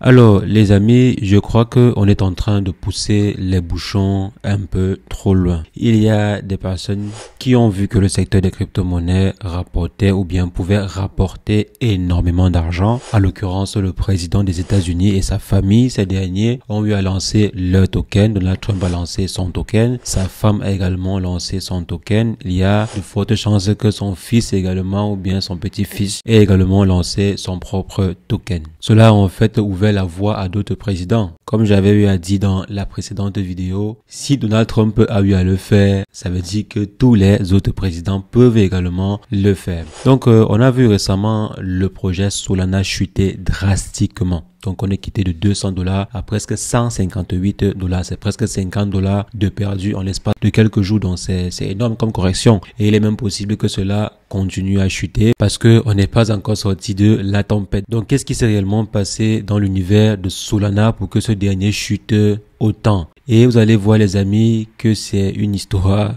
Alors, les amis, je crois que on est en train de pousser les bouchons un peu trop loin. Il y a des personnes qui ont vu que le secteur des crypto-monnaies rapportait ou bien pouvait rapporter énormément d'argent. À l'occurrence, le président des États-Unis et sa famille, ces derniers, ont eu à lancer leur token. Donald Trump a lancé son token. Sa femme a également lancé son token. Il y a de fortes chances que son fils également ou bien son petit-fils ait également lancé son propre token. Cela a en fait ouvert la voie à d'autres présidents. Comme j'avais eu à dire dans la précédente vidéo, si Donald Trump a eu à le faire, ça veut dire que tous les autres présidents peuvent également le faire. Donc, on a vu récemment le projet Solana chuter drastiquement. Donc, on est quitté de $200 à presque $158. C'est presque $50 de perdu en l'espace de quelques jours. Donc, c'est énorme comme correction. Et il est même possible que cela continue à chuter parce que on n'est pas encore sorti de la tempête. Donc, qu'est-ce qui s'est réellement passé dans l'univers de Solana pour que ce dernier chute autant? Et vous allez voir, les amis, que c'est une histoire.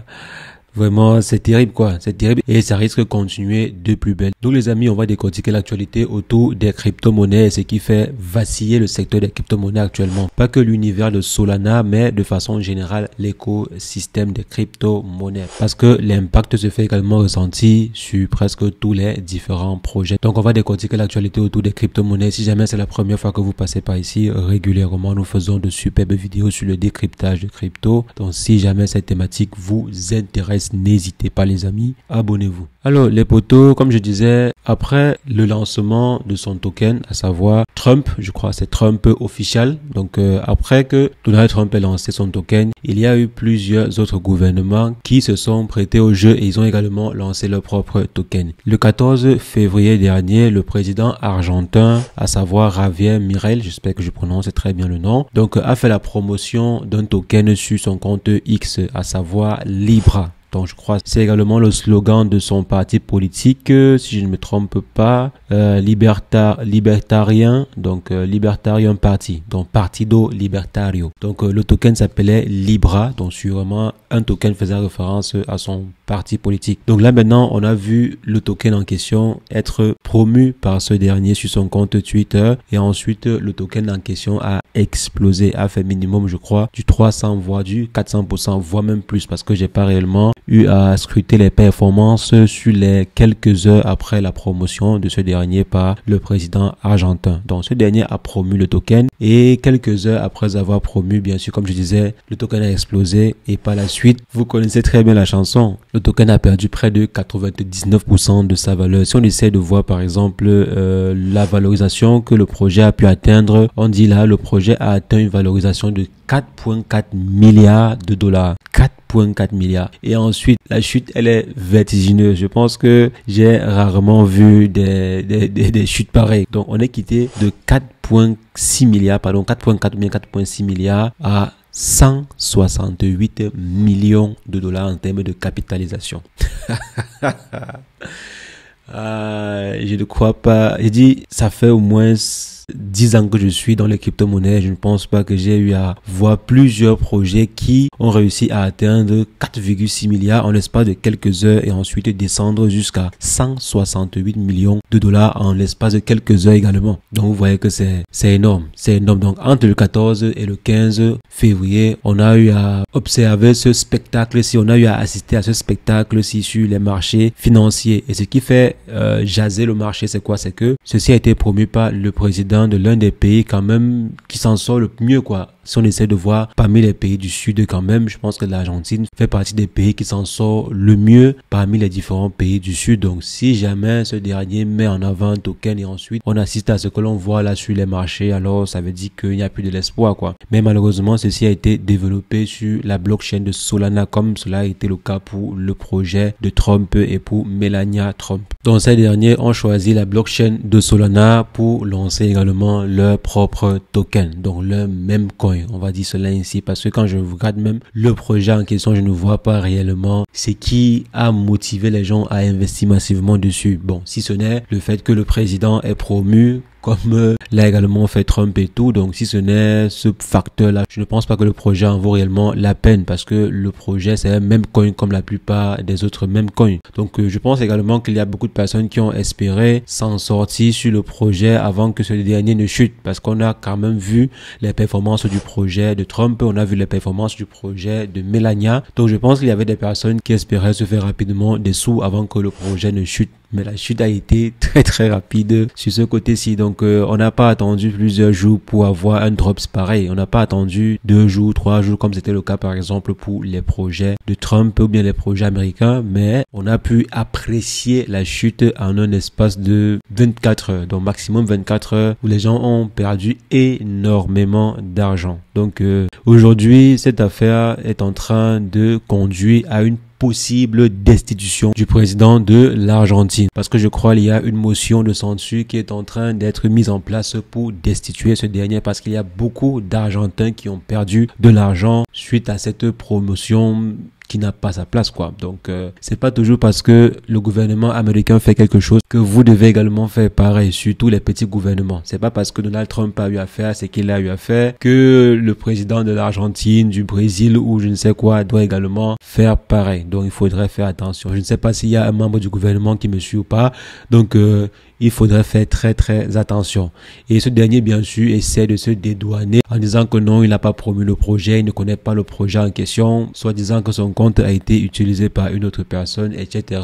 Vraiment, c'est terrible quoi, c'est terrible et ça risque de continuer de plus belle. Donc les amis, on va décortiquer l'actualité autour des crypto-monnaies et ce qui fait vaciller le secteur des crypto-monnaies actuellement. Pas que l'univers de Solana, mais de façon générale l'écosystème des crypto-monnaies. Parce que l'impact se fait également ressentir sur presque tous les différents projets. Donc on va décortiquer l'actualité autour des crypto-monnaies. Si jamais c'est la première fois que vous passez par ici, régulièrement nous faisons de superbes vidéos sur le décryptage de crypto. Donc si jamais cette thématique vous intéresse, n'hésitez pas les amis, abonnez-vous. Alors les potos, comme je disais, après le lancement de son token, à savoir Trump, je crois c'est Trump official, donc après que Donald Trump ait lancé son token, il y a eu plusieurs autres gouvernements qui se sont prêtés au jeu et ils ont également lancé leur propre token. Le 14 février dernier, le président argentin, à savoir Javier Milei, j'espère que je prononce très bien le nom, donc a fait la promotion d'un token sur son compte X, à savoir Libra. Donc je crois que c'est également le slogan de son parti politique, si je ne me trompe pas, libertarien, donc Libertarian Party, donc Partido Libertario. Donc le token s'appelait Libra, donc sûrement un token faisait référence à son parti politique. Donc là maintenant, on a vu le token en question être promu par ce dernier sur son compte Twitter et ensuite le token en question a explosé, a fait minimum je crois du 300 voire du 400%, voire même plus parce que j'ai pas réellement eu à scruter les performances sur les quelques heures après la promotion de ce dernier par le président argentin. Donc ce dernier a promu le token et quelques heures après avoir promu, bien sûr comme je disais, le token a explosé et par la suite, vous connaissez très bien la chanson, le token a perdu près de 99% de sa valeur. Si on essaie de voir par exemple la valorisation que le projet a pu atteindre, on dit là le projet a atteint une valorisation de 4,4 milliards de dollars. 4,4 milliards. Et ensuite, la chute, elle est vertigineuse. Je pense que j'ai rarement vu des chutes pareilles. Donc, on est quitté de 4,6 milliards, pardon, 4,4 ou bien 4,6 milliards à 168 millions de dollars en termes de capitalisation. Je ne crois pas. J'ai dit, ça fait au moins 10 ans que je suis dans les crypto-monnaies, je ne pense pas que j'ai eu à voir plusieurs projets qui ont réussi à atteindre 4,6 milliards en l'espace de quelques heures et ensuite descendre jusqu'à 168 millions de dollars en l'espace de quelques heures également. Donc vous voyez que c'est énorme, c'est énorme. Donc entre le 14 et le 15 février, on a eu à observer ce spectacle-ci, on a eu à assister à ce spectacle-ci sur les marchés financiers. Et ce qui fait jaser le marché, c'est quoi? C'est que ceci a été promu par le président de l'un des pays quand même qui s'en sort le mieux quoi. Si on essaie de voir parmi les pays du sud quand même, je pense que l'Argentine fait partie des pays qui s'en sort le mieux parmi les différents pays du sud. Donc si jamais ce dernier met en avant un token et ensuite on assiste à ce que l'on voit là sur les marchés, alors ça veut dire qu'il n'y a plus de l'espoir quoi. Mais malheureusement ceci a été développé sur la blockchain de Solana comme cela a été le cas pour le projet de Trump et pour Melania Trump. Donc ces derniers ont choisi la blockchain de Solana pour lancer également leur propre token, donc leur même coin. On va dire cela ainsi parce que quand je regarde même le projet en question, je ne vois pas réellement ce qui a motivé les gens à investir massivement dessus. Bon, si ce n'est le fait que le président ait promu comme l'a également fait Trump et tout. Donc si ce n'est ce facteur-là, je ne pense pas que le projet en vaut réellement la peine, parce que le projet c'est un meme coin comme la plupart des autres meme coins. Donc je pense également qu'il y a beaucoup de personnes qui ont espéré s'en sortir sur le projet avant que ce dernier ne chute, parce qu'on a quand même vu les performances du projet de Trump, on a vu les performances du projet de Melania. Donc je pense qu'il y avait des personnes qui espéraient se faire rapidement des sous avant que le projet ne chute. Mais la chute a été très rapide sur ce côté-ci. Donc on n'a pas attendu plusieurs jours pour avoir un drops pareil. On n'a pas attendu 2 jours, 3 jours comme c'était le cas par exemple pour les projets de Trump ou bien les projets américains. Mais on a pu apprécier la chute en un espace de 24 heures. Donc maximum 24 heures où les gens ont perdu énormément d'argent. Donc aujourd'hui cette affaire est en train de conduire à une possible destitution du président de l'Argentine, parce que je crois qu'il y a une motion de censure qui est en train d'être mise en place pour destituer ce dernier, parce qu'il y a beaucoup d'Argentins qui ont perdu de l'argent suite à cette promotion qui n'a pas sa place, quoi. Donc c'est pas toujours parce que le gouvernement américain fait quelque chose que vous devez également faire pareil, surtout les petits gouvernements. C'est pas parce que Donald Trump a eu à faire ce qu'il a eu à faire que le président de l'Argentine, du Brésil ou je ne sais quoi doit également faire pareil. Donc il faudrait faire attention. Je ne sais pas s'il y a un membre du gouvernement qui me suit ou pas. Donc il faudrait faire très attention. Et ce dernier, bien sûr, essaie de se dédouaner en disant que non, il n'a pas promu le projet, il ne connaît pas le projet en question, soit disant que son compte a été utilisé par une autre personne, etc.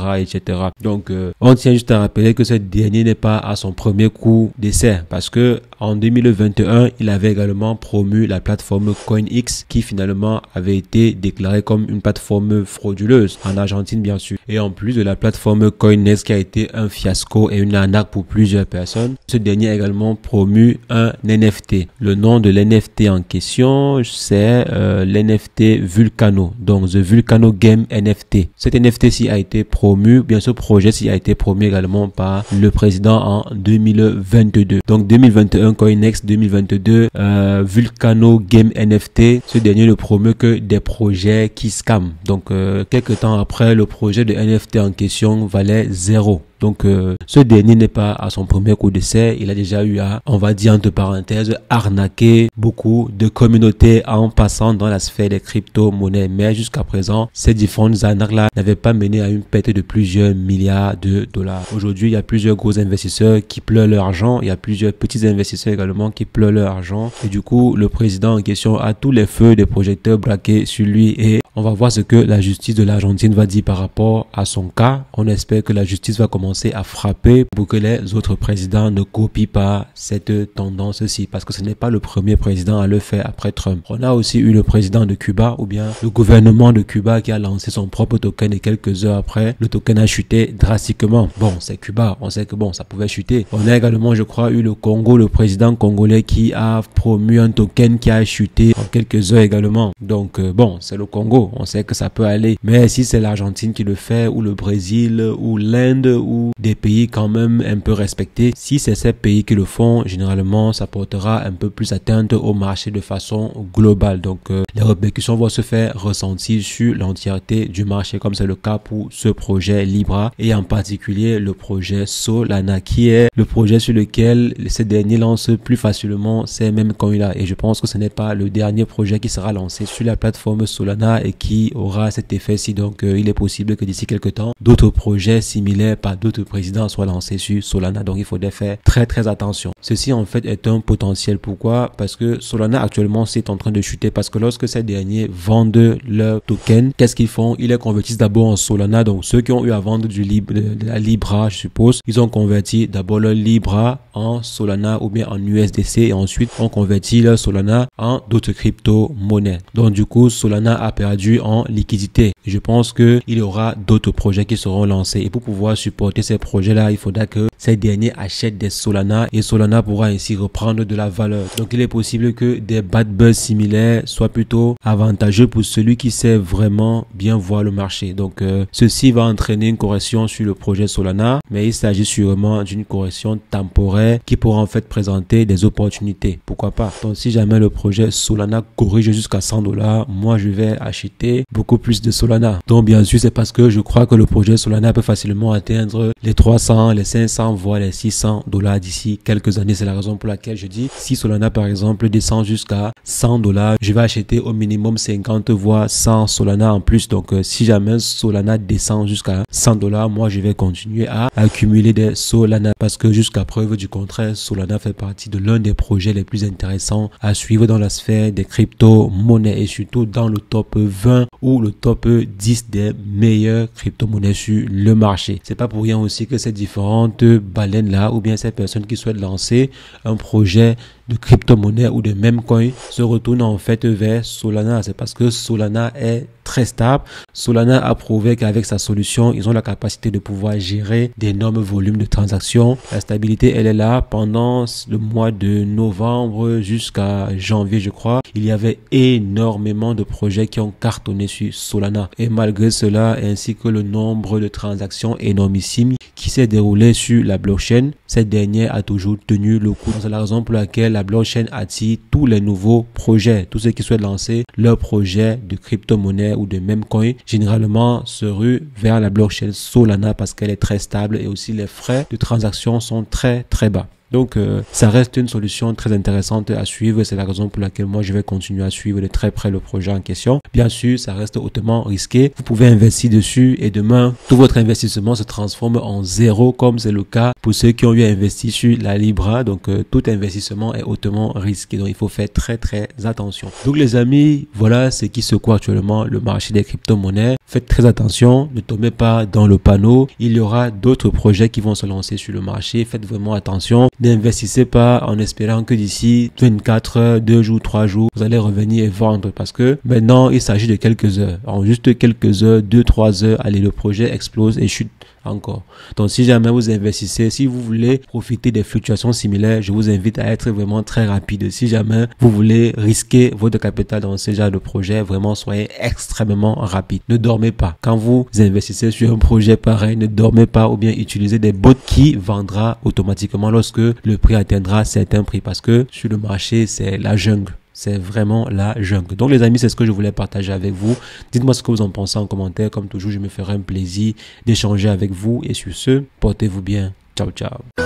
Donc, on tient juste à rappeler que ce dernier n'est pas à son premier coup d'essai, parce que en 2021, il avait également promu la plateforme CoinX, qui finalement avait été déclarée comme une plateforme frauduleuse en Argentine, bien sûr. Et en plus de la plateforme CoinNext qui a été un fiasco et une arnaque pour plusieurs personnes, ce dernier a également promu un NFT. Le nom de l'NFT en question, c'est l'NFT Vulcano, donc The Vulcano Game NFT. Cet NFT-ci a été promu, bien ce projet-ci a été promu également par le président en 2022. Donc 2021 CoinNext, 2022 Vulcano Game NFT. Ce dernier ne promeut que des projets qui scamment. Donc quelques temps après, le projet de NFT en question valait 0. Donc ce dernier n'est pas à son premier coup d'essai, il a déjà eu à, on va dire entre parenthèses, arnaquer beaucoup de communautés en passant dans la sphère des crypto-monnaies. Mais jusqu'à présent, ces différentes arnaques-là n'avaient pas mené à une perte de plusieurs milliards de dollars. Aujourd'hui, il y a plusieurs gros investisseurs qui pleurent leur argent, il y a plusieurs petits investisseurs également qui pleurent leur argent. Et du coup, le président en question a tous les feux des projecteurs braqués sur lui et on va voir ce que la justice de l'Argentine va dire par rapport à son cas. On espère que la justice va commencer à frapper pour que les autres présidents ne copient pas cette tendance-ci, parce que ce n'est pas le premier président à le faire après Trump. On a aussi eu le président de Cuba, ou bien le gouvernement de Cuba qui a lancé son propre token et quelques heures après, le token a chuté drastiquement. Bon, c'est Cuba, on sait que bon, ça pouvait chuter. On a également, je crois, eu le Congo, le président congolais qui a promu un token qui a chuté en quelques heures également. Donc bon, c'est le Congo. On sait que ça peut aller. Mais si c'est l'Argentine qui le fait, ou le Brésil, ou l'Inde, ou des pays quand même un peu respectés, si c'est ces pays qui le font, généralement, ça portera un peu plus atteinte au marché de façon globale. Donc, les répercussions vont se faire ressentir sur l'entièreté du marché, comme c'est le cas pour ce projet Libra, et en particulier le projet Solana, qui est le projet sur lequel ces derniers lancent plus facilement ces mêmes coins-là. Et je pense que ce n'est pas le dernier projet qui sera lancé sur la plateforme Solana et qui aura cet effet-ci. Donc il est possible que d'ici quelques temps, d'autres projets similaires par d'autres présidents soient lancés sur Solana. Donc il faudrait faire très attention. Ceci en fait est un potentiel. Pourquoi? Parce que Solana actuellement c'est en train de chuter, parce que lorsque ces derniers vendent leurs tokens, qu'est-ce qu'ils font? Ils les convertissent d'abord en Solana. Donc ceux qui ont eu à vendre de la Libra, je suppose, ils ont converti d'abord leur Libra en Solana ou bien en USDC, et ensuite on convertit leur Solana en d'autres crypto-monnaies. Donc du coup Solana a perdu en liquidité. Je pense que il y aura d'autres projets qui seront lancés, et pour pouvoir supporter ces projets-là, il faudra que ces derniers achètent des Solana, et Solana pourra ainsi reprendre de la valeur. Donc il est possible que des bad buzz similaires soient plutôt avantageux pour celui qui sait vraiment bien voir le marché. Donc ceci va entraîner une correction sur le projet Solana, mais il s'agit sûrement d'une correction temporaire qui pourra en fait présenter des opportunités. Pourquoi pas? Donc si jamais le projet Solana corrige jusqu'à $100, moi je vais acheter beaucoup plus de Solana. Donc bien sûr c'est parce que je crois que le projet Solana peut facilement atteindre les 300, les 500, 500 voire les $600 d'ici quelques années. C'est la raison pour laquelle je dis, si Solana par exemple descend jusqu'à $100, je vais acheter au minimum 50 voire 100 Solana en plus. Donc si jamais Solana descend jusqu'à $100, moi je vais continuer à accumuler des Solana, parce que jusqu'à preuve du contraire, Solana fait partie de l'un des projets les plus intéressants à suivre dans la sphère des crypto-monnaies, et surtout dans le top 20 ou le top 10 des meilleures crypto-monnaies sur le marché. C'est pas pour rien aussi que ces différentes baleines là, ou bien ces personnes qui souhaitent lancer un projet de crypto-monnaie ou de même coin se retournent en fait vers Solana. C'est parce que Solana est très stable. Solana a prouvé qu'avec sa solution, ils ont la capacité de pouvoir gérer d'énormes volumes de transactions. La stabilité, elle est là. Pendant le mois de novembre jusqu'à janvier, je crois, il y avait énormément de projets qui ont cartonné sur Solana. Et malgré cela, ainsi que le nombre de transactions énormissime qui s'est déroulé sur la blockchain, cette dernière a toujours tenu le coup. C'est la raison pour laquelle la blockchain attire tous les nouveaux projets. Tous ceux qui souhaitent lancer leur projet de crypto-monnaie ou de même coin, généralement se ruent vers la blockchain Solana parce qu'elle est très stable et aussi les frais de transaction sont très bas. Donc, ça reste une solution très intéressante à suivre. C'est la raison pour laquelle moi, je vais continuer à suivre de très près le projet en question. Bien sûr, ça reste hautement risqué. Vous pouvez investir dessus et demain, tout votre investissement se transforme en zéro, comme c'est le cas pour ceux qui ont eu à investir sur la Libra. Donc, tout investissement est hautement risqué. Donc, il faut faire très attention. Donc, les amis, voilà ce qui secoue actuellement le marché des crypto-monnaies. Faites très attention. Ne tombez pas dans le panneau. Il y aura d'autres projets qui vont se lancer sur le marché. Faites vraiment attention. N'investissez pas en espérant que d'ici 24 heures, 2 jours, 3 jours, vous allez revenir et vendre, parce que maintenant, il s'agit de quelques heures. En juste quelques heures, 2-3 heures, allez, le projet explose et chute encore. Donc, si jamais vous investissez, si vous voulez profiter des fluctuations similaires, je vous invite à être vraiment très rapide. Si jamais vous voulez risquer votre capital dans ce genre de projet, vraiment soyez extrêmement rapide. Ne dormez pas. Quand vous investissez sur un projet pareil, ne dormez pas, ou bien utilisez des bots qui vendra automatiquement lorsque le prix atteindra certains prix, parce que sur le marché, c'est la jungle. C'est vraiment la jungle. Donc les amis, c'est ce que je voulais partager avec vous. Dites-moi ce que vous en pensez en commentaire. Comme toujours, je me ferai un plaisir d'échanger avec vous. Et sur ce, portez-vous bien. Ciao, ciao.